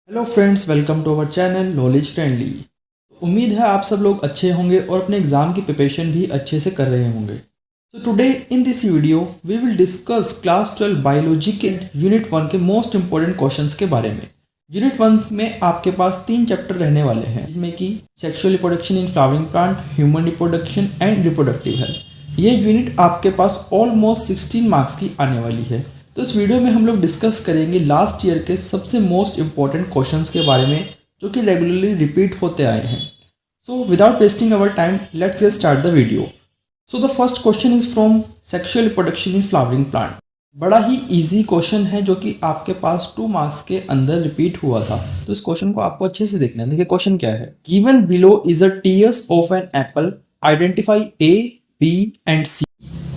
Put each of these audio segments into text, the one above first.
Hello friends, welcome to our channel Knowledge Friendly. उम्मीद है आप सब लोग अच्छे होंगे और अपने एग्जाम की प्रिपरेशन भी अच्छे से कर रहे होंगे। So today in this video we will discuss class 12 biology के यूनिट 1 के मोस्ट इंपॉर्टेंट क्वेश्चंस के बारे में। यूनिट 1 में आपके पास 3 चैप्टर रहने वाले हैं, जिनमें कि sexual reproduction in flowering plant, human reproduction and reproductive health. ये यूनिट आपके पास ऑलमोस्ट 16 मार्क्स की आने वाली है। तो इस वीडियो में हम लोग डिस्कस करेंगे लास्ट ईयर के सबसे मोस्ट इंपॉर्टेंट क्वेश्चंस के बारे में, जो कि रेगुलरली रिपीट होते आए हैं। So without wasting our time, let's get start the video. So the first question is from sexual reproduction in flowering plant. बड़ा ही इजी क्वेश्चन है, जो कि आपके पास 2 मार्क्स के अंदर रिपीट हुआ था। तो इस क्वेश्चन को आपको अच्छे से देखना है। देखिए क्वेश्चन क्या है। Given below is a tears of an apple, identify A, B and C.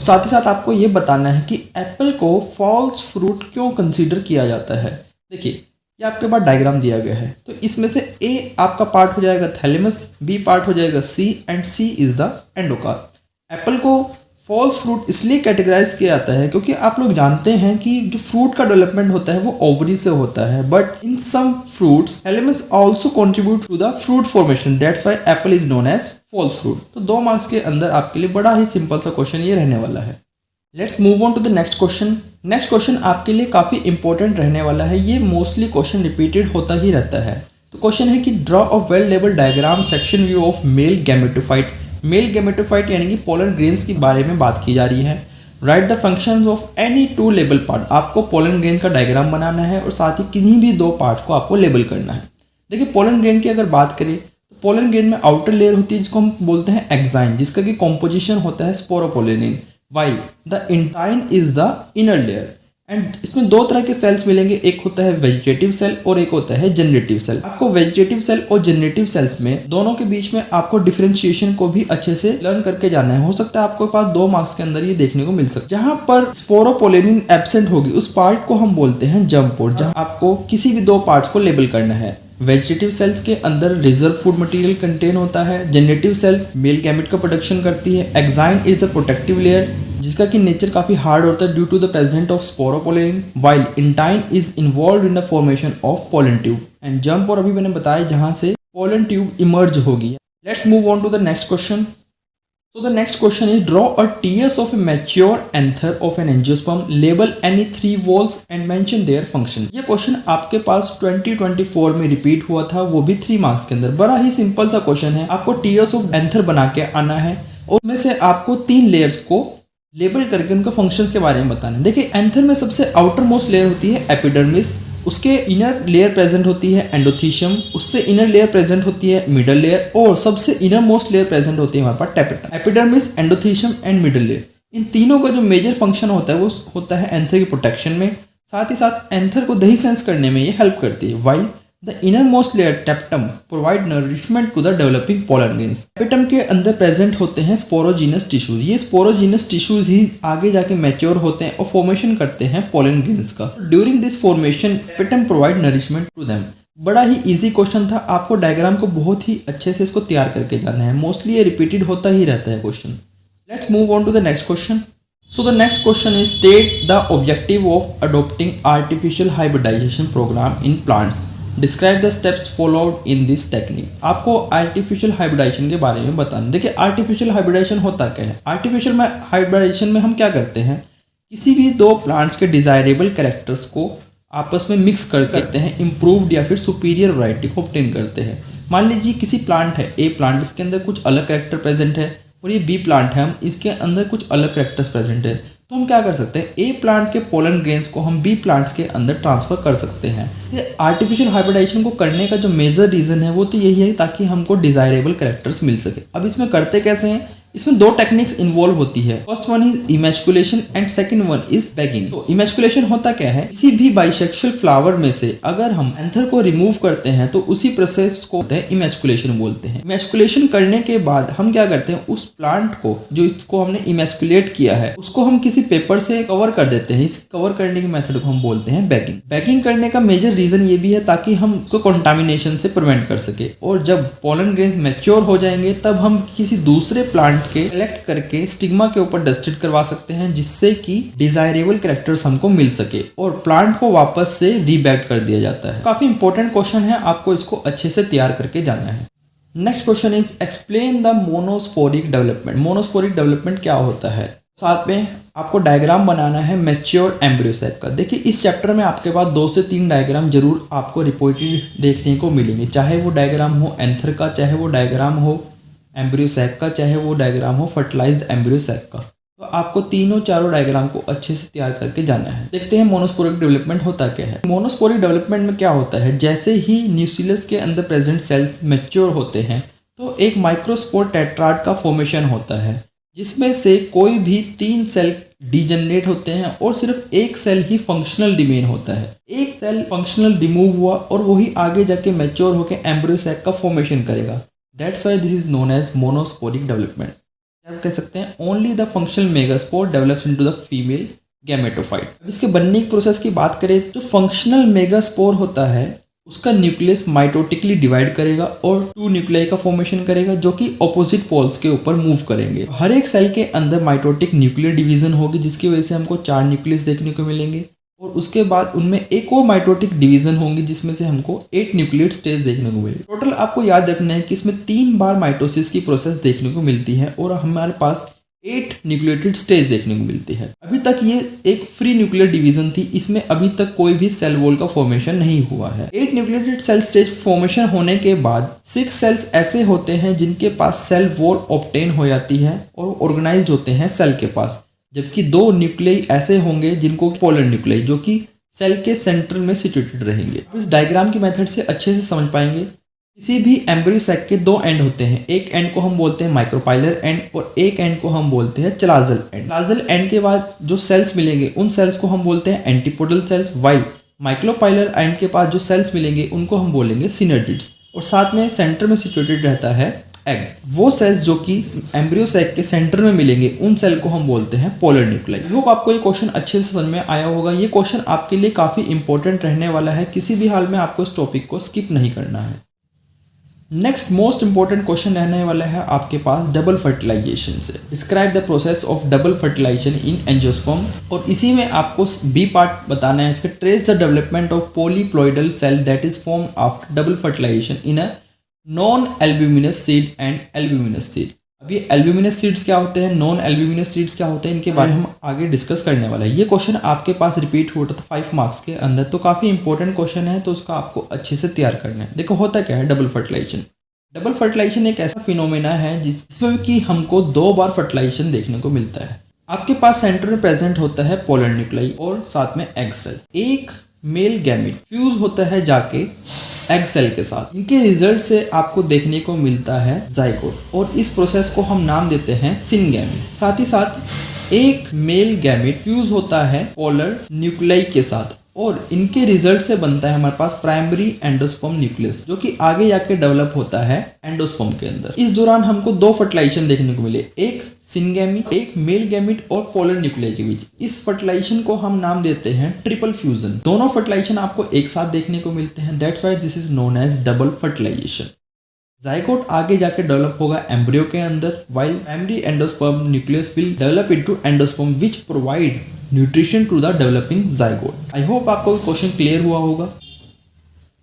साथ ही साथ आपको ये बताना है कि एप्पल को फॉल्स फ्रूट क्यों कंसीडर किया जाता है। देखिए ये आपके पास डायग्राम दिया गया है। तो इसमें से ए आपका पार्ट हो जाएगा थैलेमस, बी पार्ट हो जाएगा C and C is the endocarp. Apple को फॉल्स फ्रूट इसलिए कैटेगराइज किया जाता है क्योंकि आप लोग जानते हैं कि जो फ्रूट का डेवलपमेंट होता है वो ओवरी से होता है, but in some fruits thalamus also contribute to the fruit formation, that's why apple is known as false fruit. तो 2 मार्क्स के अंदर आपके लिए बड़ा ही सिंपल सा क्वेश्चन ये रहने वाला है। Let's move on to the next question. Next question आपके लिए काफी इंपॉर्टेंट रहने वाला है। ये मोस्टली क्वेश्चन रिपीटेड होता ही रहता है। तो क्वेश्चन है कि draw a well labelled diagram section view of male gametophyte. Male gametophyte यानी कि पोलन ग्रेन्स के बारे में बात की जा रही है। Right the functions of any 2 label part. आपको पोलन ग्रेन का डायग्राम बनाना है और साथ ही किन्हीं भी 2 पार्ट को आपको लेबल करना है। देखिए पोलन ग्रेन की अगर बात करें तो पोलन ग्रेन में आउटर लेयर होती है जिसको हम बोलते हैं एक्साइन, जिसका कि कॉम्पोजिशन होता है sporopollenin, while the intine is the inner layer. And इसमें 2 तरह के सेल्स मिलेंगे, एक होता है वेजिटेटिव सेल और एक होता है जनरेटिव सेल। आपको वेजिटेटिव सेल और जनरेटिव सेल्स में दोनों के बीच में आपको डिफरेंशिएशन को भी अच्छे से लर्न करके जाना है। हो सकता है आपके पास 2 मार्क्स के अंदर ये देखने को मिल सकता है। जहां पर स्पोरोपोलेनिन एब्सेंट होगी उस पार्ट को हम बोलते हैं जर्म पोर्ट, जहां आपको किसी भी 2 पार्ट्स को लेबल करना है। वेजिटेटिव सेल्स के अंदर रिजर्व फूड मटेरियल कंटेन होता है। जनरेटिव सेल्स मेल गैमेट का प्रोडक्शन करती है। Exine is a protective layer जिसका कि नेचर काफी हार्ड होता है due to the present of sporopollenin, while intine is involve in the formation of pollen tube. And jump और अभी मैंने बताया जहां से पोलन ट्यूब इमर्ज होगी। Let's move on to the next question. So the next question is draw a tiers of a mature anther of an angiosperm, label any 3 walls and mention their function। ये question आपके पास 2024 में repeat हुआ था, वो भी 3 marks के अंदर। बड़ा ही सिंपल सा क्वेश्चन है। आपको टीयर्स ऑफ एंथर बना के आना है और उसमें से आपको 3 लेयर्स को लेबल करके उनका फंक्शंस के बारे में बताना है। देखिए एंथर में सबसे आउटर मोस्ट लेयर होती है एपिडर्मिस, उसके इनर लेयर प्रेजेंट होती है एंडोथीशियम, उससे इनर लेयर प्रेजेंट होती है मिडल लेयर और सबसे इनर मोस्ट लेयर प्रेजेंट होती है हमारे पास tapeta. Epidermis, endothecium and middle layer, इन तीनों का जो मेजर फंक्शन होता है वो होता है एंथर की प्रोटेक्शन में, साथ ही साथ एंथर को दही सेंस करने में ये हेल्प करती है। While the inner most layer tapetum provide nourishment to the developing pollen grains. Tapetum के अंदर प्रेजेंट होते हैं स्पोरोजीनस टिश्यूज। ये स्पोरोजीनस टिश्यूज ही आगे जाके मैच्योर होते हैं और फॉर्मेशन करते हैं पोलन ग्रेन्स का। During this formation tapetum provide nourishment to them. बड़ा ही इजी क्वेश्चन था। आपको डायग्राम को बहुत ही अच्छे से इसको तैयार करके जाना है। मोस्टली ये रिपीटेड होता ही रहता है question. Let's move on to the next question. So the next question is state the objective of adopting artificial hybridization program in plants. Describe the steps followed in this technique. आपको artificial hybridisation के बारे में बताना। देखिए artificial hybridisation होता क्या है। Artificial hybridisation में हम क्या करते हैं, किसी भी 2 प्लांट्स के डिजायरेबल कैरेक्टर्स को आपस में मिक्स करते हैं, इम्प्रूव्ड या फिर सुपीरियर वैरायटी को ऑब्टेन करते हैं। मान लीजिए किसी प्लांट है ए प्लांट, इसके अंदर कुछ अलग कैरेक्टर प्रेजेंट है और ये बी प्लांट है, हम इसके अंदर कुछ अलग कैरेक्टर्स प्रेजेंट है। तो हम क्या कर सकते हैं, ए प्लांट के पोलन ग्रेन्स को हम बी प्लांट्स के अंदर ट्रांसफर कर सकते हैं। ये आर्टिफिशियल हाइब्रिडाइजेशन को करने का जो मेजर रीजन है वो तो यही है ताकि हमको डिजायरेबल कैरेक्टर्स मिल सके। अब इसमें करते कैसे हैं, इसमें 2 टेक्निक्स इन्वॉल्व होती है। First one is emasculation and second one is bagging. तो इमेस्कुलेशन होता क्या है, किसी भी बाइसेक्सुअल फ्लावर में से अगर हम एंथर को रिमूव करते हैं तो उसी प्रोसेस को इमेस्कुलेशन बोलते हैं। इमेस्कुलेशन करने के बाद हम क्या करते हैं, उस प्लांट को जो इसको हमने इमेस्कुलेट किया है उसको हम किसी पेपर से कवर कर देते हैं। इस कवर करने के मेथड को हम बोलते हैं बैगिंग। बैगिंग करने का मेजर रीजन ये भी है ताकि हम उसको कंटामिनेशन से प्रिवेंट कर सके और जब पोलन ग्रेन्स मैच्योर हो जाएंगे तब हम किसी दूसरे प्लांट के कलेक्ट करके स्टिग्मा के ऊपर डस्टेड करवा सकते हैं, जिससे कि डिजायरेबल कैरेक्टर्स हमको मिल सके और प्लांट को वापस से रीबैक कर दिया जाता है। काफी इंपॉर्टेंट क्वेश्चन है, आपको इसको अच्छे से तैयार करके जाना है। Next question is explain the monosporic development. Monosporic development क्या होता है, साथ में आपको डायग्राम बनाना है मैच्योर एम्ब्रियो सैक का। देखिए इस चैप्टर में आपके पास 2 से 3 डायग्राम जरूर आपको रिपोर्टेड देखने को मिलेंगे, चाहे वो डायग्राम हो एंथर का, चाहे वो डायग्राम हो एम्ब्रियो सैक का, चाहे वो डायग्राम हो फर्टिलाइज्ड एम्ब्रियो सैक का। तो आपको तीनों चारों डायग्राम को अच्छे से तैयार करके जाना है। देखते हैं मोनोस्पोरिक डेवलपमेंट होता क्या है। मोनोस्पोरिक डेवलपमेंट में क्या होता है, जैसे ही न्यूक्लियस के अंदर प्रेजेंट सेल्स मैच्योर होते हैं तो एक माइक्रोस्पोर टेट्राड का फॉर्मेशन होता है, जिसमें से कोई भी 3 सेल डीजनरेट होते हैं और सिर्फ एक सेल ही फंक्शनल रिमेन होता है। एक सेल फंक्शनल रिमूव हुआ और वही आगे जाके मैच्योर होकर एम्ब्रियो सैक का फॉर्मेशन करेगा। That's why this is known as monosporic development. आप कह सकते हैं only the functional megaspore develops into the female gametophyte. अब इसके बनने की प्रोसेस की बात करें तो फंक्शनल मेगास्पोर होता है, उसका न्यूक्लियस माइटोटिकली डिवाइड करेगा और 2 न्यूक्लियाई का फॉर्मेशन करेगा, जो कि ऑपोजिट पोल्स के ऊपर मूव करेंगे। हर एक सेल के अंदर माइटोटिक न्यूक्लियर डिवीजन होगी, जिसकी वजह से हमको 4 न्यूक्लियस देखने को मिलेंगे और उसके बाद उनमें एक और माइटोटिक डिवीजन होंगी, जिसमें से हमको 8 न्यूक्लियेट स्टेज देखने को मिलेगी। टोटल आपको याद रखना है कि इसमें 3 बार माइटोसिस की प्रोसेस देखने को मिलती है और हमारे पास 8 न्यूक्लियोटाइड स्टेज देखने को मिलती है। अभी तक ये एक फ्री न्यूक्लियर डिवीजन थी, इसमें अभी तक कोई भी सेल वॉल का फॉर्मेशन नहीं हुआ है। 8 न्यूक्लियोटाइड सेल स्टेज फॉर्मेशन होने के बाद 6 सेल्स ऐसे होते हैं जिनके पास सेल वॉल ऑब्टेन हो जाती है और ऑर्गेनाइज्ड होते हैं सेल के पास, जबकि 2 न्यूक्लियाई ऐसे होंगे जिनको पोलर न्यूक्लियाई, जो कि सेल के सेंटर में सिचुएटेड रहेंगे। इस डायग्राम की मेथड से अच्छे से समझ पाएंगे। किसी भी एम्ब्रियो सैक के 2 एंड होते हैं, एक एंड को हम बोलते हैं माइक्रोपाइलर एंड और एक एंड को हम बोलते हैं चलाजल एंड। चलाजल एंड के बाद जो सेल्स मिलेंगे उन सेल्स को हम बोलते हैं antipodal cells, while micropylar and के पास जो सेल्स मिलेंगे उनको हम बोलेंगे सिनर्जिड्स। और साथ में सेंटर में सिचुएटेड रहता है एग। वो सेल्स जो कि एम्ब्रियो सैक के सेंटर में मिलेंगे उन सेल को हम बोलते हैं पोलर न्यूक्लियाई। आई होप आपको ये क्वेश्चन अच्छे से समझ में आया होगा। ये क्वेश्चन आपके लिए काफी इंपॉर्टेंट रहने वाला है, किसी भी हाल में आपको इस टॉपिक को स्किप नहीं करना है। नेक्स्ट मोस्ट इंपॉर्टेंट क्वेश्चन रहने वाला है आपके पास डबल फर्टिलाइजेशन से। Describe the process of double fertilisation in angiosperm. और इसी में आपको बी पार्ट बताना है इसका, trace the development of polyploidal cell that is form after double fertilisation in a non albuminous seed and albuminous seed. अब ये एल्ब्यूमिनस सीड्स क्या होते हैं, नॉन एल्ब्यूमिनस सीड्स क्या होते हैं, इनके बारे में हम आगे डिस्कस करने वाला है। ये क्वेश्चन आपके पास रिपीट हुआ था 5 मार्क्स के अंदर, तो काफी इंपॉर्टेंट क्वेश्चन है, तो उसका आपको अच्छे से तैयार करना है। देखो होता क्या है डबल फर्टिलाइजेशन। डबल फर्टिलाइजेशन एक ऐसा फिनोमेना है जिसमें कि हमको 2 बार फर्टिलाइजेशन देखने को मिलता है। आपके पास सेंटर में प्रेजेंट होता है पोलर न्यूक्लियाई और साथ में एग सेल। एक मेल गैमीट फ्यूज होता है जाके एग सेल के साथ, इनके रिजल्ट से आपको देखने को मिलता है जाइगोट और इस प्रोसेस को हम नाम देते हैं सिनगैमीट। साथ ही साथ एक मेल गैमीट फ्यूज होता है पोलर न्यूक्लियाई के साथ और इनके रिजल्ट से बनता है हमारे पास प्राइमरी एंडोस्पर्म न्यूक्लियस, जो कि आगे जाके डेवलप होता है एंडोस्पर्म के अंदर। इस दौरान हमको 2 फर्टिलाइजेशन देखने को मिले, एक सिनगैमीट, एक मेल गैमीट और पोलर न्यूक्लियाई के बीच। इस फर्टिलाइजेशन को हम नाम देते हैं ट्रिपल फ्यूजन। दोनों फर्टिलाइजेशन आपको एक साथ देखने को मिलते हैं, that's why this is known as double fertilisation. Zygote आगे जाके डेवलप होगा एम्ब्रियो के अंदर, while primary endosperm nucleus will develop into endosperm which provide nutrition to the developing zygote। I hope आपको क्वेश्चन क्लियर हुआ होगा।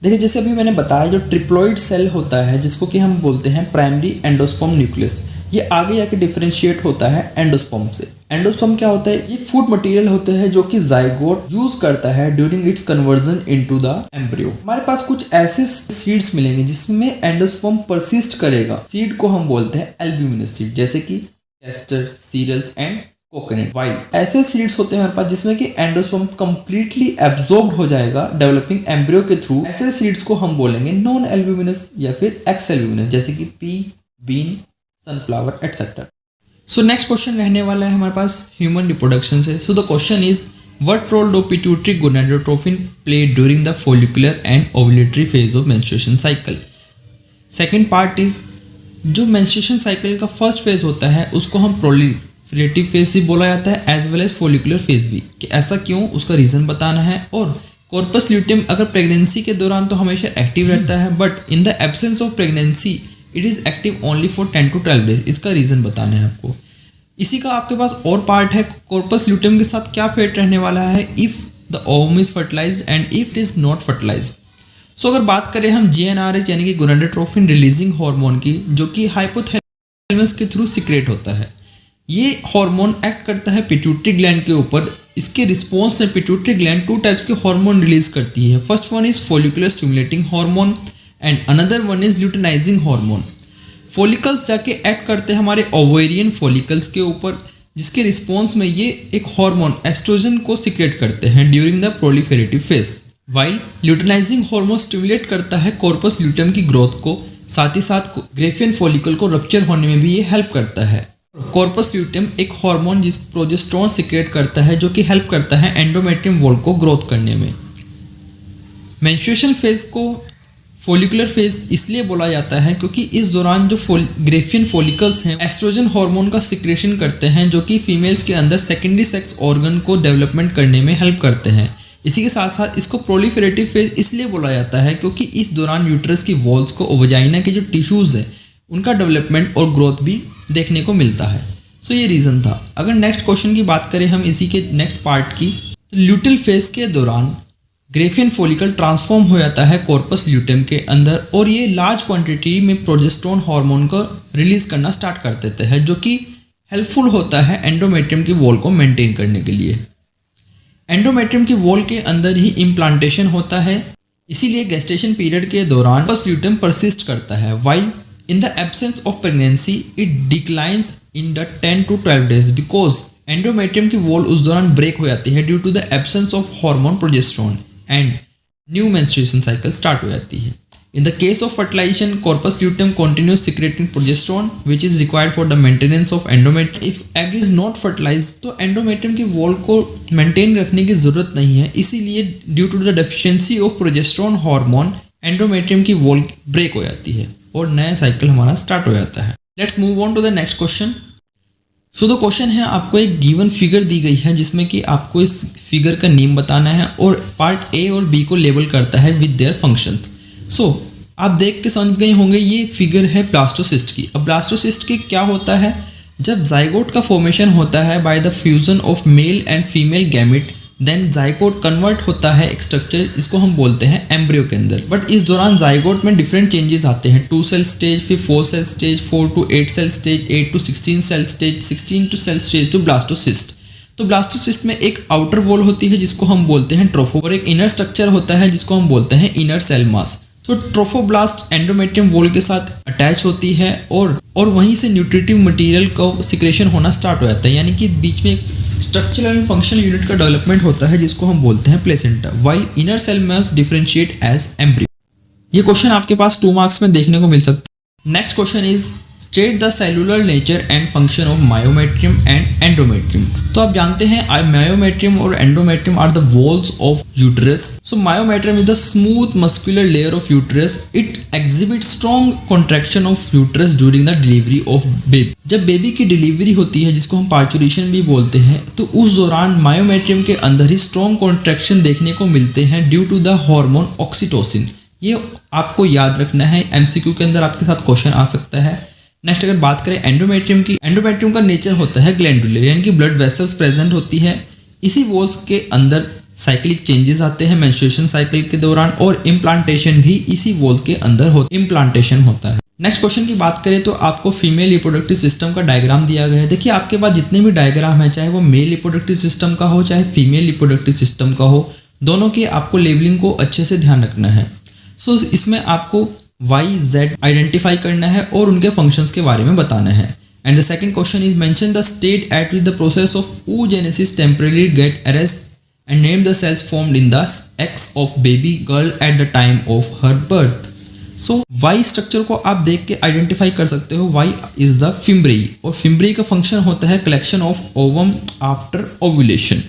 देखिए जैसे अभी मैंने बताया, जो ट्रिप्लॉइड सेल होता है जिसको कि हम बोलते हैं प्राइमरी एंडोस्पर्म न्यूक्लियस, ये आगे जाके डिफरेंशिएट होता है एंडोस्पर्म से। एंडोस्पर्म क्या होता है, ये फूड मटेरियल होता है जो कि जाइगोट यूज करता है during its conversion into the embryo. हमारे पास कुछ ऐसे सीड्स मिलेंगे जिसमें एंडोस्पर्म परसिस्ट करेगा। सीड को हम बोलते हैं एल्ब्यूमिनस सीड, जैसे कि castor, cereals and coconut. While ऐसे सीड्स होते हैं हमारे पास जिसमें कि एंडोस्पर्म कंप्लीटली एब्जॉर्ब्ड हो जाएगा डेवलपिंग एम्ब्रियो के थ्रू। ऐसे सीड्स को हम बोलेंगे नॉन एल्ब्यूमिनस या फिर एक्स एल्ब्यूमिनस, जैसे कि pea, bean, sunflower etcetera. So next question रहने वाला है हमारे पास ह्यूमन रिप्रोडक्शन से। So the question is what role do pituitary gonadotropin play during the follicular and ovulatory phase of menstruation cycle. Second part is जो menstruation cycle का first phase होता है उसको हम प्रोलिफरेटिव फेज भी बोला जाता है as well as follicular phase भी। कि ऐसा क्यों, उसका रीजन बताना है। और कॉर्पस ल्यूटियम अगर प्रेगनेंसी के दौरान तो हमेशा एक्टिव रहता है, but in the absence of pregnancy it is active only for 10 to 12 days. इसका रीज़न बताना है आपको। इसी का आपके पास और पार्ट है, कॉर्पस ल्यूटेम के साथ क्या फेट रहने वाला है if the ovum is fertilised and if it is not fertilised. So अगर बात करें हम GnRH यानी कि गोनाडोट्रोपिन रिलीजिंग हार्मोन की, जो कि हाइपोथैलेमस के थ्रू सिक्रेट होता है। ये हार्मोन एक्ट करता है पिट्यूटरी ग्लैंड के ऊपर। इसके रिस्पॉन्स में पिट्यूटरी ग्लैंड 2 टाइप्स के हार्मोन रिलीज करती है। First one is follicular stimulating hormone and another one is luteinising hormone. Follicles जाके एक्ट करते हैं हमारे ओवेरियन फॉलिकल्स के ऊपर, जिसके रिस्पॉन्स में ये एक हार्मोन एस्ट्रोजन को सिक्रेट करते हैं during the proliferative phase. While luteinising hormone stimulate करता है कॉर्पस ल्यूटेम की ग्रोथ को, साथ ही साथ ग्रेफियन फॉलिकल को रप्चर होने में भी ये हेल्प करता है। कॉर्पस ल्यूटेम एक हार्मोन जिस प्रोजेस्टेरोन सिक्रेट करता है, जो कि हेल्प करता है एंडोमेट्रियम वॉल को ग्रोथ करने में। मेंस्ट्रुएशन फेज को फॉलिकुलर फेज इसलिए बोला जाता है क्योंकि इस दौरान जो ग्रेफियन फॉलिकल्स हैं एस्ट्रोजन हार्मोन का सिक्रेशन करते हैं, जो कि फीमेल्स के अंदर सेकेंडरी सेक्स ऑर्गन को डेवलपमेंट करने में हेल्प करते हैं। इसी के साथ साथ इसको प्रोलिफेरेटिव फेज इसलिए बोला जाता है क्योंकि इस दौरान यूट्रस की वॉल्स को और वजाइना के जो टिश्यूज़ हैं उनका डेवलपमेंट और ग्रोथ भी देखने को मिलता है। सो ये रीज़न था। अगर नेक्स्ट क्वेश्चन की बात करें हम इसी के नेक्स्ट पार्ट की, तो ल्यूटिल फेज के दौरान ग्रेफियन फॉलिकल ट्रांसफॉर्म हो जाता है कॉर्पस ल्यूटेम के अंदर और ये लार्ज क्वांटिटी में प्रोजेस्टेरोन हार्मोन को रिलीज करना स्टार्ट कर देते हैं, जो कि हेल्पफुल होता है एंडोमेट्रियम की वॉल को मेंटेन करने के लिए। एंडोमेट्रियम की वॉल के अंदर ही इम्प्लांटेशन होता है, इसीलिए गेस्टेशन पीरियड के दौरान कॉर्पस ल्यूटेम परसिस्ट करता है। While in the absence of pregnancy it declines in the 10 to 12 days because endometrium की वॉल उस दौरान ब्रेक हो जाती है due to the absence of hormone progesterone and new menstruation cycle start हो जाती है। In the case of fertilization, corpus luteum continues secreting progesterone which is required for the maintenance of endometrium. If egg is not fertilized तो endometrium की wall को maintain रखने की ज़रूरत नहीं है, इसीलिए due to the deficiency of progesterone hormone endometrium की वॉल ब्रेक हो जाती है और नया साइकिल हमारा स्टार्ट हो जाता है। Let's move on to the next question. So the question है, आपको एक गिवन फिगर दी गई है जिसमें कि आपको इस फिगर का नेम बताना है और पार्ट ए और बी को लेबल करता है विद देयर फंक्शन। सो आप देख के समझ गए होंगे ये फिगर है ब्लास्टोसिस्ट की। अब ब्लास्टोसिस्ट की क्या होता है, जब जाइगोट का फॉर्मेशन होता है by the fusion of male and female gamete, then zygote convert होता है एक स्ट्रक्चर, इसको हम बोलते हैं एम्ब्रियो के अंदर। बट इस दौरान जाइगोट में डिफरेंट चेंजेस आते हैं, 2 सेल स्टेज, फिर 4 cell stage, 4 to 8 cell stage, 8 to 16 cell stage, 16 to cell stage to blastocyst. तो ब्लास्टोसिस्ट में एक आउटर वॉल होती है जिसको हम बोलते हैं ट्रोफो और एक इनर स्ट्रक्चर होता है जिसको हम बोलते हैं इनर सेल मास। तो ट्रोफोब्लास्ट एंडोमेट्रियम वॉल के साथ अटैच होती है और वहीं से न्यूट्रिटिव मटेरियल का सिक्रेशन होना स्टार्ट हो जाता है, यानी कि बीच में स्ट्रक्चरल एंड फंक्शनल यूनिट का डेवलपमेंट होता है जिसको हम बोलते हैं placenta. While inner cell mass differentiate as embryo. ये क्वेश्चन आपके पास 2 मार्क्स में देखने को मिल सकता है। Next question is state the cellular nature and function of myometrium and endometrium. तो आप जानते हैं मायोमेट्रियम और endometrium are the walls of uterus. So myometrium is the smooth muscular layer of uterus. It exhibit strong contraction of uterus during the delivery of baby. जब baby की delivery होती है जिसको हम पार्चुरेशन भी बोलते हैं, तो उस दौरान मायोमेट्रियम के अंदर ही स्ट्रॉन्ग कॉन्ट्रैक्शन देखने को मिलते हैं due to the hormone oxytocin. ये आपको याद रखना है, एमसीक्यू के अंदर आपके साथ क्वेश्चन आ सकता है। नेक्स्ट अगर बात करें एंडोमेट्रियम की, एंडोमेट्रियम का नेचर होता है ग्लैंडुलर, यानी कि ब्लड वेसल्स प्रेजेंट होती है। इसी वॉल्स के अंदर साइक्लिक चेंजेस आते हैं मेंस्ट्रुएशन साइकिल के दौरान और इम्प्लांटेशन भी इसी वॉल के अंदर इम्प्लांटेशन होता है। नेक्स्ट क्वेश्चन की बात करें तो आपको फीमेल रिप्रोडक्टिव सिस्टम का डायग्राम दिया गया है। देखिए आपके पास जितने भी डायग्राम है, चाहे वो मेल रिप्रोडक्टिव सिस्टम का हो चाहे फीमेल रिप्रोडक्टिव सिस्टम का हो, दोनों की आपको लेबलिंग को अच्छे से ध्यान रखना है। सो इसमें आपको YZ आइडेंटिफाई करना है और उनके फंक्शंस के बारे में बताना है। And the second question is mention the state at which the process of oogenesis temporarily get arrest and name the cells formed in the ex of baby girl at the time of her birth. So Y structure को आप देख के identify कर सकते हो। Y is the फिम्ब्रेई और फिम्ब्रेई का function होता है collection of ovum after ovulation.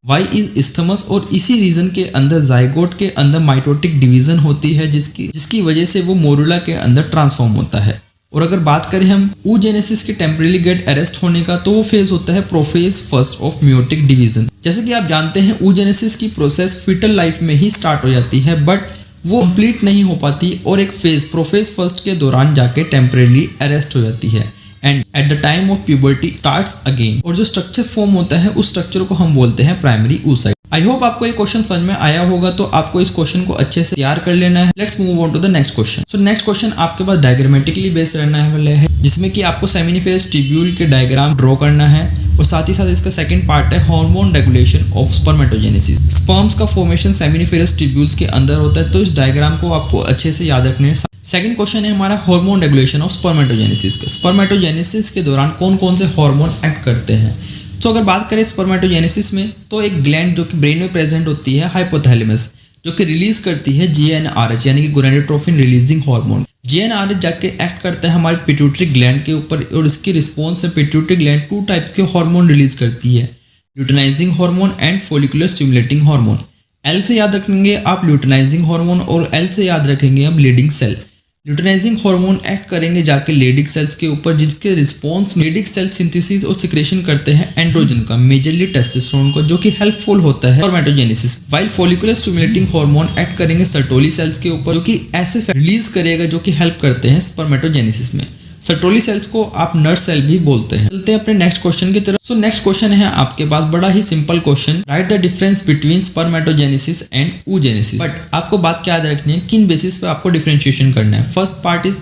Y is isthmus और इसी रीजन के अंदर जाइगोट के अंदर माइटोटिक डिवीजन होती है जिसकी वजह से वो मोरुला के अंदर ट्रांसफॉर्म होता है। और अगर बात करें हम oogenesis के टेम्परेली गेट अरेस्ट होने का, तो वो फेज होता है prophase first of meiotic division. जैसे कि आप जानते हैं oogenesis की प्रोसेस फीटल लाइफ में ही स्टार्ट हो जाती है, बट वो कंप्लीट नहीं हो पाती और एक फेज प्रोफेज फर्स्ट के दौरान जाके टेम्परेली अरेस्ट हो जाती है and eight the time of puberty starts again. और जो स्ट्रक्चर फॉर्म होता है उस स्ट्रक्चर को हम बोलते हैं प्राइमरी oocyte। आई होप आपको ये क्वेश्चन समझ में आया होगा, तो आपको इस क्वेश्चन को अच्छे से तैयार कर लेना है। Let's move on to the next question. So next question आपके पास डायग्रामेटिकली बेस्ड रहना वाला है, जिसमें कि आपको सेमिनिफेरस ट्यूब्यूल के डायग्राम ड्रॉ करना है और साथ ही साथ इसका सेकंड पार्ट है hormone regulation of spermatogenesis. Sperms का फॉर्मेशन सेमिनिफेरस ट्यूब्यूल्स के अंदर होता है, तो इस डायग्राम को आपको अच्छे से याद रखना है। सेकंड क्वेश्चन है हमारा हार्मोन रेगुलेशन ऑफ स्पर्मेटोजेनेसिस का। स्पर्मेटोजेनेसिस के दौरान कौन कौन से हार्मोन एक्ट करते हैं। तो अगर बात करें स्पर्मेटोजेनेसिस में, तो एक ग्लैंड जो कि ब्रेन में प्रेजेंट होती है हाइपोथैलेमस, जो कि रिलीज करती है GnRH यानी कि गोनाडोट्रोपिन रिलीजिंग हार्मोन। GnRH जाके एक्ट करता है हमारे पिट्यूटरी ग्लैंड के ऊपर और इसके रिस्पॉन्स में पिट्यूटरी ग्लैंड 2 टाइप्स के हार्मोन रिलीज करती है, luteinizing hormone and follicular stimulating hormone. L से याद रखेंगे आप ल्यूटिनाइजिंग हार्मोन और L से याद रखेंगे हम leading cell. Luteinizing hormone act करेंगे जाके लेडिक सेल्स के ऊपर, जिसके रिस्पॉन्स लेडिक सेल सिंथेसिस और सिक्रेशन करते हैं एंड्रोजन का, मेजरली टेस्टोस्टेरोन को, जो कि हेल्पफुल होता है spermatogenesis. While follicular stimulating hormone act करेंगे सर्टोली सेल्स के ऊपर, जो कि ऐसे रिलीज करेगा जो कि हेल्प करते हैं स्पर्मेटोजेनेसिस में। सर्टोली सेल्स को आप नर्व सेल भी बोलते हैं। चलते हैं अपने नेक्स्ट क्वेश्चन की तरफ। सो नेक्स्ट क्वेश्चन है आपके पास बड़ा ही simple question, write the difference between spermatogenesis and oogenesis। But आपको बात क्या याद रखनी है, किन बेसिस पे आपको डिफरेंशिएशन करना है। First part is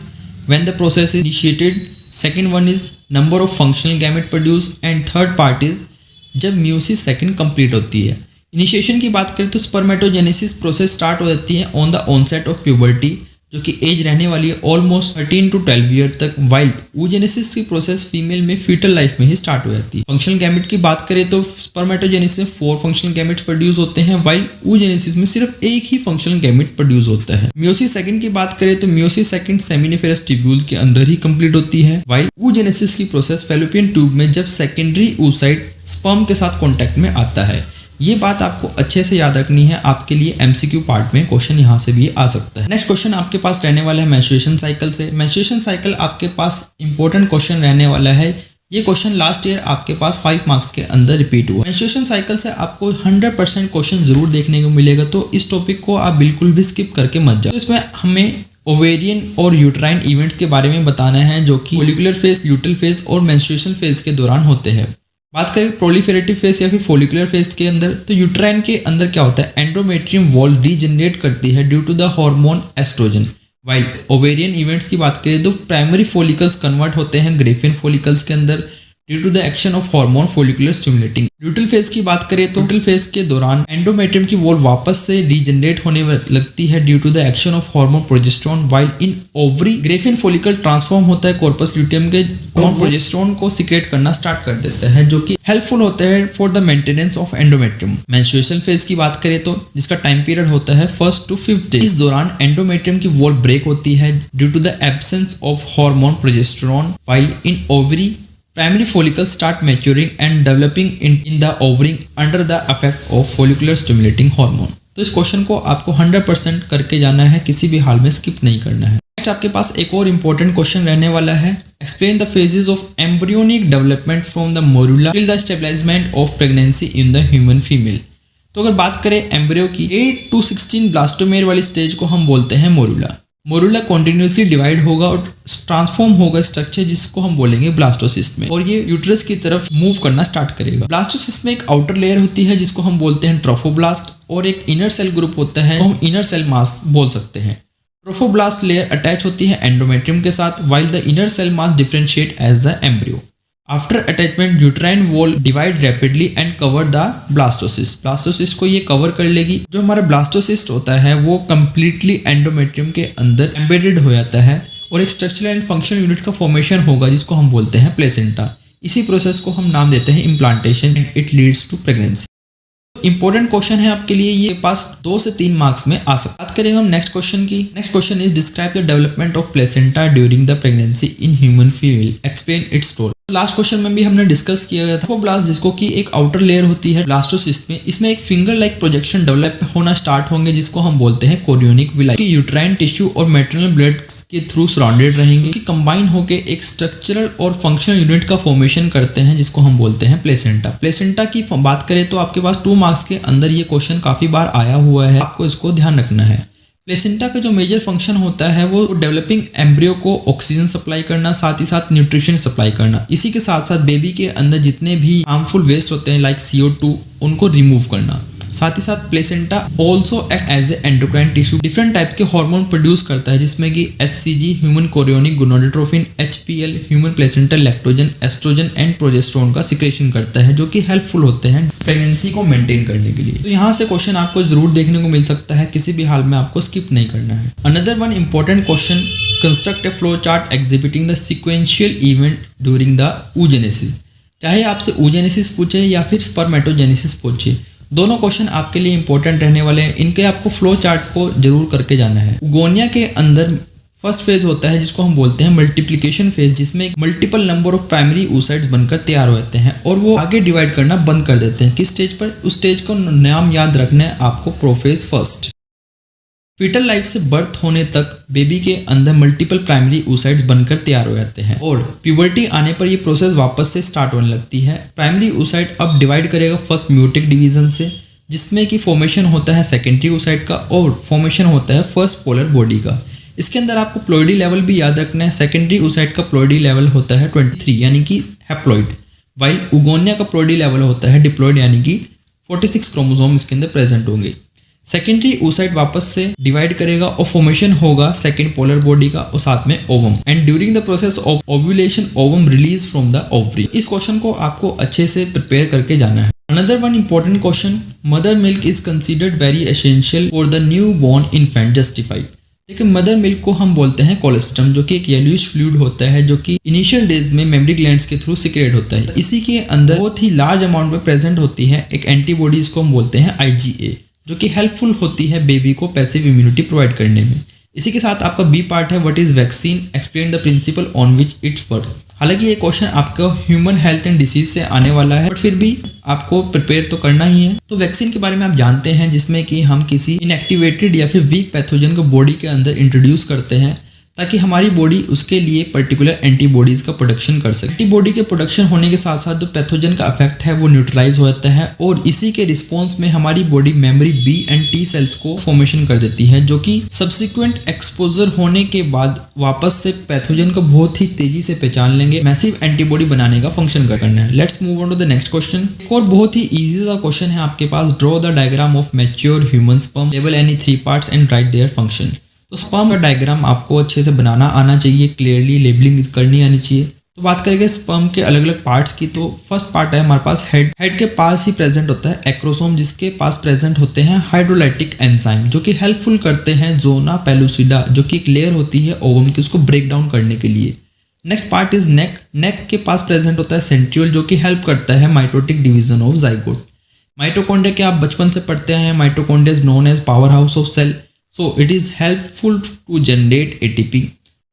when the process is initiated, second one is number of functional gamete produce and third part is जब म्यूसिस सेकंड कंप्लीट होती है। इनिशिएशन की बात करें तो स्पर्मेटोजेनेसिस प्रोसेस स्टार्ट हो जाती है on the onset of puberty, जो कि एज रहने वाली है ऑलमोस्ट 13 to 12 ईयर तक, वाइल oogenesis की प्रोसेस फीमेल में फीटल लाइफ में ही स्टार्ट हो जाती है। फंक्शनल गैमेट की बात करें तो स्पर्मेटोजेनेसिस में 4 फंक्शनल गैमेट्स प्रोड्यूस होते हैं, वाइल oogenesis में सिर्फ एक ही फंक्शनल गैमेट प्रोड्यूस होता है। म्यूसिस सेकंड की बात करें तो म्यूसिस सेकंड सेमिनिफेरस ट्यूब्यूल के अंदर ही कंप्लीट होती है, वाइल oogenesis की प्रोसेस फैलोपियन ट्यूब में जब सेकेंडरी oocyte स्पर्म के साथ कॉन्टैक्ट में आता है। ये बात आपको अच्छे से याद रखनी है, आपके लिए MCQ पार्ट में क्वेश्चन यहाँ से भी आ सकता है। नेक्स्ट क्वेश्चन आपके पास रहने वाला है मेंस्ट्रुएशन साइकिल से। मेंस्ट्रुएशन साइकिल आपके पास इंपॉर्टेंट क्वेश्चन रहने वाला है। ये क्वेश्चन लास्ट ईयर आपके पास 5 मार्क्स के अंदर रिपीट हुआ। मेंस्ट्रुएशन साइकिल से आपको 100% क्वेश्चन जरूर देखने को मिलेगा, तो इस टॉपिक को आप बिल्कुल भी स्किप करके मत जाओ। तो इसमें हमें ओवेरियन और यूट्राइन इवेंट्स के बारे में बताना है, जो कि फोलिकुलर फेज, ल्यूटल फेज और मेंस्ट्रुएशन फेज के दौरान होते हैं। बात करें प्रोलिफेरेटिव फेज या फिर फोलिकुलर फेज के अंदर, तो यूट्राइन के अंदर क्या होता है, एंडोमेट्रियम वॉल रीजनरेट करती है due to the hormone estrogen. While ovarian events की बात करें तो प्राइमरी फोलिकल्स कन्वर्ट होते हैं ग्रेफियन फोलिकल्स के अंदर due to the action of hormone follicular stimulating. Luteal phase की बात करें तो ल्यूटल फेज के दौरान एंडोमेट्रियम की वॉल वापस से रीजनरेट होने लगती है due to the action of hormone progesterone. While in ovary Graafian follicle transform होता है कॉर्पस ल्यूटियम के हार्मोन प्रोजेस्टेरोन को सीक्रेट करना स्टार्ट कर देता है, जो कि हेल्पफुल होता है for the maintenance of endometrium. Menstruation phase की बात करें तो जिसका टाइम पीरियड होता है 1st to 5th डे। इस दौरान एंडोमेट्रियम की वॉल ब्रेक होती है due to the absence of hormone progesterone. While in ovary primary follicles start maturing and developing in the ovary under the effect of follicular stimulating hormone। तो इस question को आपको 100% करके जाना है, किसी भी हाल में स्किप नहीं करना है। नेक्स्ट आपके पास एक और इम्पोर्टेंट क्वेश्चन रहने वाला है, explain the phases of embryonic development from the morula till the establishment of pregnancy in the human female. तो अगर बात करें एम्ब्रियो की 8 to 16 ब्लास्टोमेर वाली स्टेज को हम बोलते हैं मोरुला। मोरुला कॉन्टिन्यूसली डिवाइड होगा और ट्रांसफॉर्म होगा स्ट्रक्चर, जिसको हम बोलेंगे ब्लास्टोसिस्ट में, और ये यूट्रस की तरफ मूव करना स्टार्ट करेगा। ब्लास्टोसिस्ट में एक आउटर लेयर होती है जिसको हम बोलते हैं ट्रोफोब्लास्ट, और एक इनर सेल ग्रुप होता है, तो हम इनर सेल मास बोल सकते हैं। ट्रोफोब्लास्ट लेयर अटैच होती है एंडोमेट्रियम के साथ, while the inner cell mass differentiate as the embryo. After attachment uterine wall divide rapidly and cover the blastocyst. Blastocyst को ये कवर कर लेगी। जो हमारा ब्लास्टोसिस्ट होता है वो कंप्लीटली एंडोमेट्रियम के अंदर एम्बेडेड हो जाता है और एक स्ट्रक्चरल एंड फंक्शनल यूनिट का फॉर्मेशन होगा जिसको हम बोलते हैं प्लेसेंटा। इसी प्रोसेस को हम नाम देते हैं implantation and it leads to pregnancy. Important question है आपके लिए, ये पास 2 से 3 मार्क्स में आ सकता है। बात करेंगे हम नेक्स्ट क्वेश्चन की। Next question is describe the development of placenta during the pregnancy in human female, explain its role. Last question में भी हमने डिस्कस किया गया था ट्रोफोब्लास्ट, जिसको कि एक आउटर लेयर होती है ब्लास्टोसिस्ट में, इसमें एक फिंगर लाइक प्रोजेक्शन डेवलप होना स्टार्ट होंगे जिसको हम बोलते हैं कोरियोनिक विलाई, कि यूट्राइन टिश्यू और मैटरनल ब्लड के थ्रू सराउंडेड रहेंगे, कि कंबाइन होकर एक स्ट्रक्चरल और फंक्शनल यूनिट का फॉर्मेशन करते हैं जिसको हम बोलते हैं प्लेसेंटा। प्लेसेंटा की बात करें तो आपके पास 2 मार्क्स के अंदर ये क्वेश्चन काफी बार आया हुआ है, आपको इसको ध्यान रखना है। प्लेसेंटा का जो मेजर फंक्शन होता है वो डेवलपिंग एम्ब्रियो को ऑक्सीजन सप्लाई करना, साथ ही साथ न्यूट्रिशन सप्लाई करना। इसी के साथ साथ बेबी के अंदर जितने भी हार्मफुल वेस्ट होते हैं लाइक CO2 उनको रिमूव करना। साथ ही साथ placenta also act as a endocrine tissue, different type के हार्मोन प्रोड्यूस करता है जिसमें कि HCG human chorionic gonadotropin, HPL human placental lactogen, estrogen and progesterone का सिक्रेशन करता है जो कि हेल्पफुल होते हैं प्रेगनेंसी को मेंटेन करने के लिए। तो यहाँ से क्वेश्चन आपको जरूर देखने को मिल सकता है, किसी भी हाल में आपको स्किप नहीं करना है। Another one important question, construct A flow chart exhibiting the sequential event during the oogenesis। चाहे आपसे oogenesis पूछे या फिर स्पर्मेटोजेनेसिस पूछे, दोनों क्वेश्चन आपके लिए इंपॉर्टेंट रहने वाले हैं। इनके आपको फ्लो चार्ट को जरूर करके जाना है। उगोनिया के अंदर फर्स्ट फेज होता है जिसको हम बोलते हैं मल्टीप्लिकेशन फेज, जिसमें multiple number of primary oocytes बनकर तैयार होते हैं और वो आगे डिवाइड करना बंद कर देते हैं। किस स्टेज पर? उस स्टेज को नाम याद रखना है आपको, प्रोफेज फर्स्ट। फीटल लाइफ से बर्थ होने तक बेबी के अंदर मल्टीपल प्राइमरी oocytes बनकर तैयार हो जाते हैं और प्यूबर्टी आने पर ये प्रोसेस वापस से स्टार्ट होने लगती है। प्राइमरी oocyte अब डिवाइड करेगा फर्स्ट म्यूटिक डिवीजन से, जिसमें कि फॉर्मेशन होता है सेकेंडरी oocyte का और फॉर्मेशन होता है फर्स्ट पोलर बॉडी का। इसके अंदर आपको प्लॉइडी लेवल भी याद रखना है। सेकेंडरी oocyte का प्लॉइडी लेवल होता है 23 यानी कि हैप्लॉइड, वाइल उगोनिया का प्लॉइडी लेवल होता है डिप्लॉइड यानी कि 46 क्रोमोसोम इसके अंदर प्रेजेंट होंगे। सेकेंडरी oocyte वापस से डिवाइड करेगा और फॉर्मेशन होगा सेकेंड पोलर बॉडी का और साथ में ovum, and during the process of ovulation ovum release from the ovary. इस क्वेश्चन को आपको अच्छे से प्रिपेयर करके जाना है। Another one important question, mother milk is considered very essential for the new born infant, justified. देखिए मदर मिल्क को हम बोलते हैं कोलेस्ट्रम, जो कि एक येलोइश फ्लूइड होता है जो कि इनिशियल डेज में मेमरी ग्लैंड्स के थ्रू सिक्रेट होता है। इसी के अंदर बहुत ही लार्ज अमाउंट में प्रेजेंट होती है एक एंटीबॉडी, इसको हम बोलते हैं IgA, जो कि हेल्पफुल होती है बेबी को पैसिव इम्यूनिटी प्रोवाइड करने में। इसी के साथ आपका बी पार्ट है what is vaccine, explain the principal on which it's work. हालांकि ये क्वेश्चन आपका ह्यूमन हेल्थ एंड डिसीज से आने वाला है, बट फिर भी आपको प्रिपेयर तो करना ही है। तो वैक्सीन के बारे में आप जानते हैं जिसमें कि हम किसी इनएक्टिवेटेड या फिर वीक पैथोजन को बॉडी के अंदर इंट्रोड्यूस करते हैं ताकि हमारी बॉडी उसके लिए पर्टिकुलर एंटीबॉडीज का प्रोडक्शन कर सके। एंटीबॉडी के प्रोडक्शन होने के साथ साथ जो पैथोजन का इफेक्ट है वो न्यूट्रलाइज हो जाता है और इसी के रिस्पॉन्स में हमारी body memory B and T cells को फॉर्मेशन कर देती है, जो कि सब्सिक्वेंट एक्सपोजर होने के बाद वापस से पैथोजन को बहुत ही तेजी से पहचान लेंगे, मैसिव एंटीबॉडी बनाने का फंक्शन करना है। Let's move on to the next question. एक और बहुत ही इजी सा क्वेश्चन है आपके पास, draw the diagram of mature human sperm, label any 3 parts and write their function. तो स्पर्म का डायग्राम आपको अच्छे से बनाना आना चाहिए, क्लियरली लेबलिंग करनी आनी चाहिए। तो बात करेंगे स्पर्म के अलग अलग पार्ट्स की, तो फर्स्ट पार्ट है हमारे पास हेड। हेड के पास ही प्रेजेंट होता है एक्रोसोम, जिसके पास प्रेजेंट होते हैं हाइड्रोलाइटिक एंजाइम जो कि हेल्पफुल करते हैं जोना पेलुसिडा, जो कि एक लेयर होती है ओवम की, उसको ब्रेक डाउन करने के लिए। नेक्स्ट पार्ट इज नेक। नेक के पास प्रेजेंट होता है सेंट्रियोल, जो कि हेल्प करता है mitotic division of zygote. Mitochondria के आप बचपन से पढ़ते हैं, mitochondria is known as power house of cell, so it is helpful to generate ATP।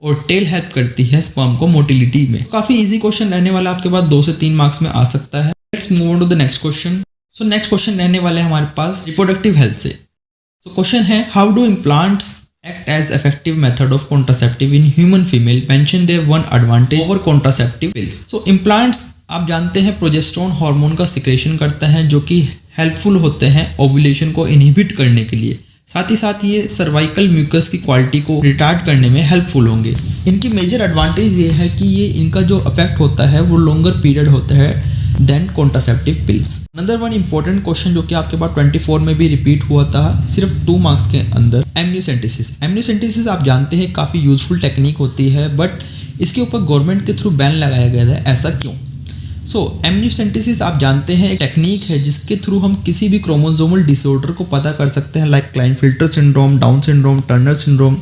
और टेल हेल्प करती है स्पर्म को मोटिलिटी में। काफी इजी क्वेश्चन रहने वाला आपके पास 2 से 3 मार्क्स में आ सकता है। Let's move on to the next question. So next question रहने वाले हमारे पास रिप्रोडक्टिव हेल्थ से। तो क्वेश्चन है how do implants act as effective method of contraceptive in human female, mention their one advantage over contraceptive pills. So implants आप जानते हैं progesterone hormone का सिक्रेशन करता है जो कि हेल्पफुल होते हैं ओव्यूलेशन को इनहिबिट करने के लिए। साथ ही साथ ये सर्वाइकल म्यूकस की क्वालिटी को रिटार्ड करने में हेल्पफुल होंगे। इनकी मेजर एडवांटेज ये है कि ये इनका जो इफेक्ट होता है वो लॉन्गर पीरियड होता है than contraceptive pills. Another one important question जो कि आपके पास 24 में भी रिपीट हुआ था सिर्फ 2 मार्क्स के अंदर, एमनियोसेंटेसिस। एमनियोसेंटेसिस आप जानते हैं काफ़ी यूजफुल टेक्निक होती है, बट इसके ऊपर गवर्नमेंट के थ्रू बैन लगाया गया था। ऐसा क्यों? एमनियोसेंटेसिस आप जानते हैं एक टेक्निक है जिसके थ्रू हम किसी भी क्रोमोसोमल डिसऑर्डर को पता कर सकते हैं, like Klinefelter syndrome, Down syndrome, Turner syndrome.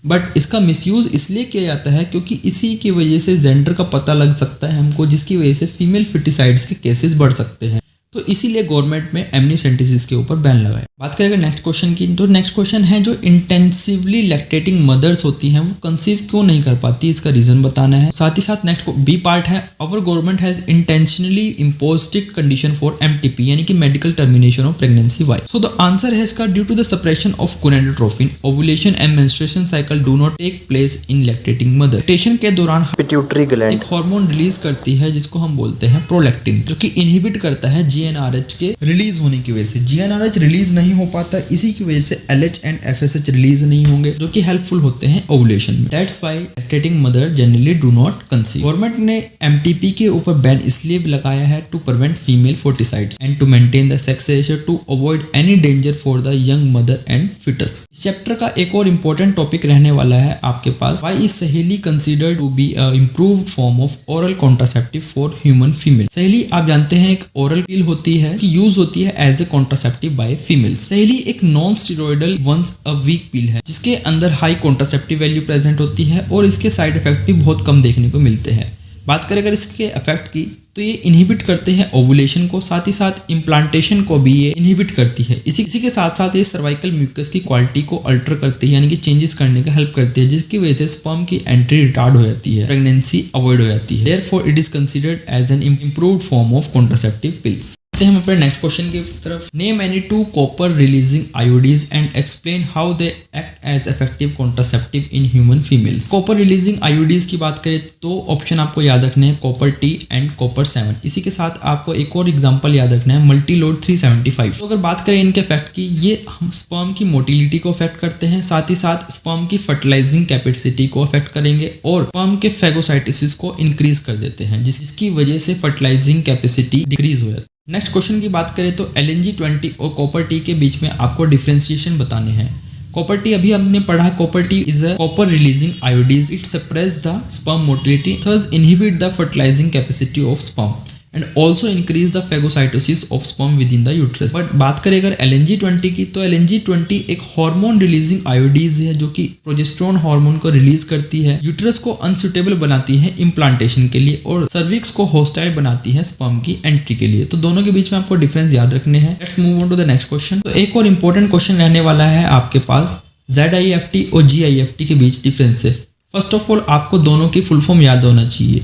But इसका मिसयूज़ इसलिए किया जाता है क्योंकि इसी की वजह से जेंडर का पता लग सकता है हमको, जिसकी वजह से फीमेल फिटिसाइड्स के केसेस बढ़ सकते हैं। तो इसीलिए गवर्नमेंट में एमनियोसेंटेसिस के ऊपर बैन लगाया। बात करेंगे नेक्स्ट क्वेश्चन की, तो नेक्स्ट क्वेश्चन है जो इंटेंसिवली लैक्टेटिंग मदर्स होती हैं वो कंसीव क्यों नहीं कर पाती, इसका रीजन बताना है। साथ ही साथ नेक्स्ट बी पार्ट है our government has intentionally impose strict condition for MTP यानी कि medical termination of pregnancy. Why? So the answer है इसका due to the suppression of gonadotropin, ovulation and menstruation cycle do not take place in lactating mother. Lactation के दौरान pituitary gland एक hormone release करती है जिसको हम बोलते हैं प्रोलैक्टिन, जो कि इनहिबिट करता है GnRH के रिलीज होने की वजह से। GnRH रिलीज नहीं हो पाता, इसी की वजह से LH एंड FSH रिलीज नहीं होंगे, जो कि हेल्पफुल होते हैं ओवुलेशन में। That's why lactating mother generally do not conceive. Government ने MTP के ऊपर बैन इसलिए भी लगाया है to prevent female foeticides and to maintain the sex ratio to avoid any danger for the young mother and foetus. इस chapter का एक और इम्पोर्टेंट टॉपिक रहने वाला है आपके पास, why is Saheli considered to be a improved form of oral contraceptive for human female. सहेली आप जानते हैं एक ओरल पिल होती है कि यूज होती है as a contraceptive by female. Saheli एक non steroidal once a week pill है जिसके अंदर हाई कॉन्ट्रासेप्टिव वैल्यू प्रेजेंट होती है और इसके साइड इफेक्ट भी बहुत कम देखने को मिलते हैं। बात करें अगर इसके इफेक्ट की तो ये इनहिबिट करते हैं ओवुलेशन को, साथ ही साथ इम्प्लांटेशन को भी ये इनहिबिट करती है। इसी के साथ साथ ये सर्वाइकल म्यूकस की क्वालिटी को अल्टर करती है, यानी कि चेंजेस करने का हेल्प करती है, जिसकी वजह से स्पर्म की एंट्री रिटार्ड हो जाती है, प्रेगनेंसी अवॉइड हो जाती है। Therefore it is considered as an improved form of contraceptive pills. हम अपने नेक्स्ट क्वेश्चन की तरफ। Name any two copper releasing IUDs and explain how they act as effective contraceptive in human females. Copper releasing IUDs की बात करें तो option आपको याद रखने हैं कॉपर T एंड कॉपर 7। इसी के साथ आपको एक और एग्जांपल याद रखना है मल्टीलोड 375। तो अगर बात करें इनके इफेक्ट की, ये हम स्पर्म की मोटिलिटी को अफेक्ट करते हैं, साथ ही साथ स्पर्म की फर्टिलाइजिंग कैपेसिटी को अफेक्ट करेंगे और स्पर्म के फेगोसाइटोसिस को इंक्रीज कर देते हैं, जिसकी वजह से फर्टिलाइजिंग कैपेसिटी डिक्रीज हो जाती है। नेक्स्ट क्वेश्चन की बात करें तो LNG20 और कॉपर टी के बीच में आपको डिफरेंशिएशन बताने हैं। कॉपर टी अभी हमने पढ़ा, copper T is a copper releasing आयोडीज, it suppress the sperm motility, thus inhibit the fertilising capacity of sperm and also increase the phagocytosis of sperm with in the uterus. But बात करें अगर LNG20 की तो LNG20 एक hormone releasing IUDs है जो कि progesterone hormone को रिलीज करती है, यूट्रस को अनसुटेबल बनाती है इम्प्लांटेशन के लिए और सर्विक्स को होस्टाइल बनाती है स्पर्म की एंट्री के लिए। तो दोनों के बीच में आपको डिफरेंस याद रखने हैं। Let's move on to the next question. तो एक और इंपॉर्टेंट क्वेश्चन रहने वाला है आपके पास ZIFT और GIFT के बीच डिफरेंस है। फर्स्ट ऑफ ऑल आपको दोनों की फुल फॉर्म याद होना चाहिए।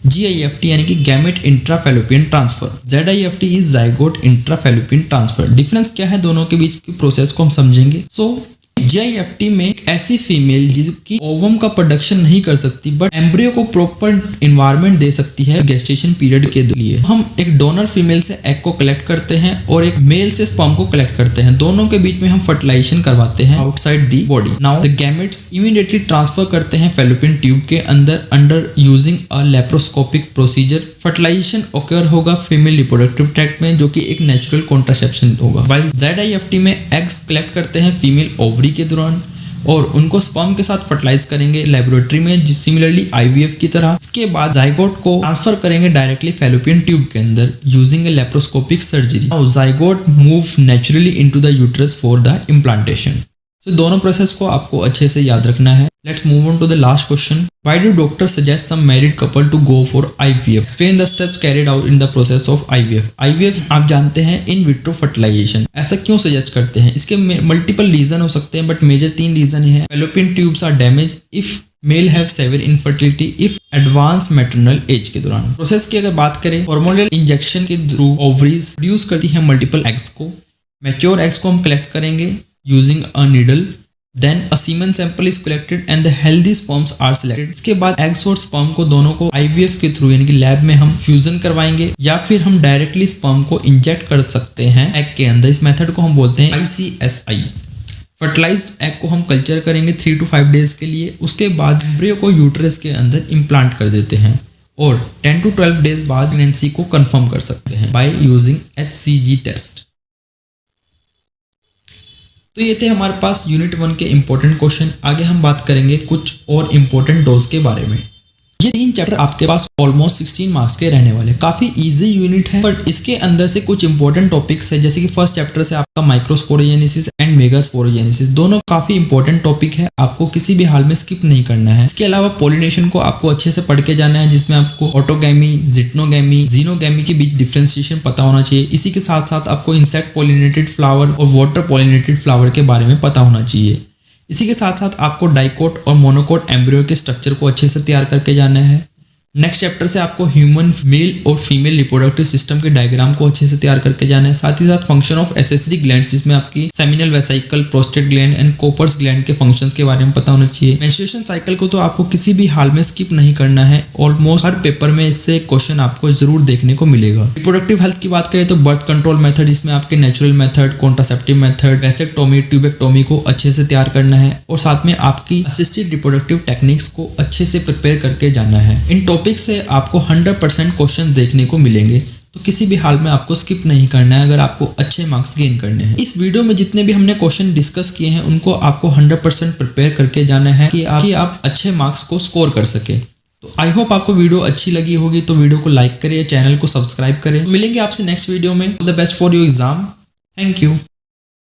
GIFT यानी कि gamete intrafallopian transfer, ZIFT is zygote intrafallopian transfer. Difference क्या है दोनों के बीच की प्रोसेस को हम समझेंगे। GIFT में एक ऐसी फीमेल जिसकी ओवम का प्रोडक्शन नहीं कर सकती बट एम्ब्रियो को प्रॉपर एनवायरनमेंट दे सकती है गेस्टेशन पीरियड के लिए। हम एक डोनर फीमेल से एग को कलेक्ट करते हैं और एक मेल से स्पर्म को कलेक्ट करते हैं, दोनों के बीच में हम फर्टिलाइजेशन करवाते हैं outside the body. Now the gametes immediately transfer करते हैं फैलोपियन ट्यूब के under using a laparoscopic procedure. Fertilisation occur होगा फीमेल रिप्रोडक्टिव ट्रैक्ट में, जो कि एक नेचुरल कॉन्ट्रासेप्शन होगा। व्हाइल ZIFT में एग्स कलेक्ट करते हैं फीमेल ओवरी के दौरान और उनको स्पर्म के साथ फर्टिलाइज करेंगे लेबोरेटरी में, सिमिलरली IVF की तरह। इसके बाद जाइगोट को ट्रांसफर करेंगे डायरेक्टली फैलोपियन ट्यूब के अंदर using A laparoscopic surgery. Now zygote move naturally into the uterus for the implantation. तो दोनों प्रोसेस को आपको अच्छे से याद रखना है। Let's move on to the last question. Why do doctors suggest some married couple to go for IVF? Explain the steps carried out in the process of IVF. IVF आप जानते हैं इन विट्रो फर्टिलाइजेशन। ऐसा क्यों suggest करते हैं? इसके multiple reason हो सकते हैं बट मेजर 3 रीजन है। Fallopian tubes are damage if male have severe infertility if advance maternal age के दौरान। प्रोसेस की अगर बात करें, हार्मोनल इंजेक्शन के थ्रू ओवरीज प्रोड्यूस करती है मल्टीपल एग्स को। मैच्योर एग्स को हम कलेक्ट करेंगे using a needle, then a semen sample is collected and the healthy sperms are selected। इसके बाद एग्स और स्पर्म को दोनों को IVF के थ्रू यानी कि लैब में हम फ्यूजन करवाएंगे या फिर हम डायरेक्टली स्पर्म को इंजेक्ट कर सकते हैं एग के अंदर। इस मेथड को हम बोलते हैं ICSI। फर्टिलाइज्ड एग को हम कल्चर करेंगे 3 to 5 डेज के लिए। उसके बाद एम्ब्रियो को यूट्रस के अंदर इम्प्लांट कर देते हैं और 10 to 12 डेज बाद प्रेगनेंसी को कंफर्म कर सकते हैं बाय यूजिंग HCG टेस्ट। तो ये थे हमारे पास यूनिट 1 के इंपॉर्टेंट क्वेश्चन। आगे हम बात करेंगे कुछ और इंपॉर्टेंट डोज के बारे में। ये 3 चैप्टर आपके पास ऑलमोस्ट 16 मार्क्स के रहने वाले, काफी इजी यूनिट है बट इसके अंदर से कुछ इंपॉर्टेंट टॉपिक्स है, जैसे कि फर्स्ट चैप्टर से आपका माइक्रोस्पोरोजेनेसिस एंड मेगास्पोरोजेनेसिस, दोनों काफी इंपॉर्टेंट टॉपिक है, आपको किसी भी हाल में स्किप नहीं करना है। इसके अलावा पॉलिनेशन को आपको अच्छे से पढ़ के जाना है, जिसमें आपको ऑटोगैमी, जिटनोगैमी, जीनोगैमी के बीच डिफरेंशिएशन पता होना चाहिए। इसी के साथ साथ आपको इंसेक्ट पॉलिनेटेड फ्लावर और वाटर पॉलिनेटेड फ्लावर के बारे में पता होना चाहिए। इसी के साथ साथ आपको डाइकोट और मोनोकोट एम्ब्रियो के स्ट्रक्चर को अच्छे से तैयार करके जाना है। नेक्स्ट चैप्टर से आपको ह्यूमन मेल और फीमेल रिप्रोडक्टिव सिस्टम के डायग्राम को अच्छे से तैयार करके जाना है। साथ ही साथ फंक्शन ऑफ एसेसरी ग्लैंड्स, जिसमें आपकी seminal vesicle, prostate gland and Cowper's gland के फंक्शंस के बारे में पता होना चाहिए। मेंस्ट्रुएशन साइकिल को तो आपको किसी भी हाल में स्किप नहीं करना है। ऑलमोस्ट हर पेपर में इससे क्वेश्चन आपको जरूर देखने को मिलेगा। रिप्रोडक्टिव हेल्थ की बात करें तो बर्थ कंट्रोल मेथड, इसमें आपके natural method, contraceptive method, vasectomy, tubectomy को अच्छे से तैयार करना है और साथ में आपकी असिस्टेड रिप्रोडक्टिव टेक्निक्स को अच्छे से प्रिपेयर करके जाना है। इन टॉपिक से आपको 100% क्वेश्चन देखने को मिलेंगे, तो किसी भी हाल में आपको स्किप नहीं करना है अगर आपको अच्छे मार्क्स गेन करने हैं। इस वीडियो में जितने भी हमने क्वेश्चन डिस्कस किए हैं उनको आपको 100% प्रिपेयर करके जाना है कि आप अच्छे मार्क्स को स्कोर कर सके। तो आई होप आपको वीडियो अच्छी लगी होगी, तो वीडियो को लाइक करें, चैनल को सब्सक्राइब करें। मिलेंगे आपसे नेक्स्ट वीडियो में। All the best for your exam. Thank you.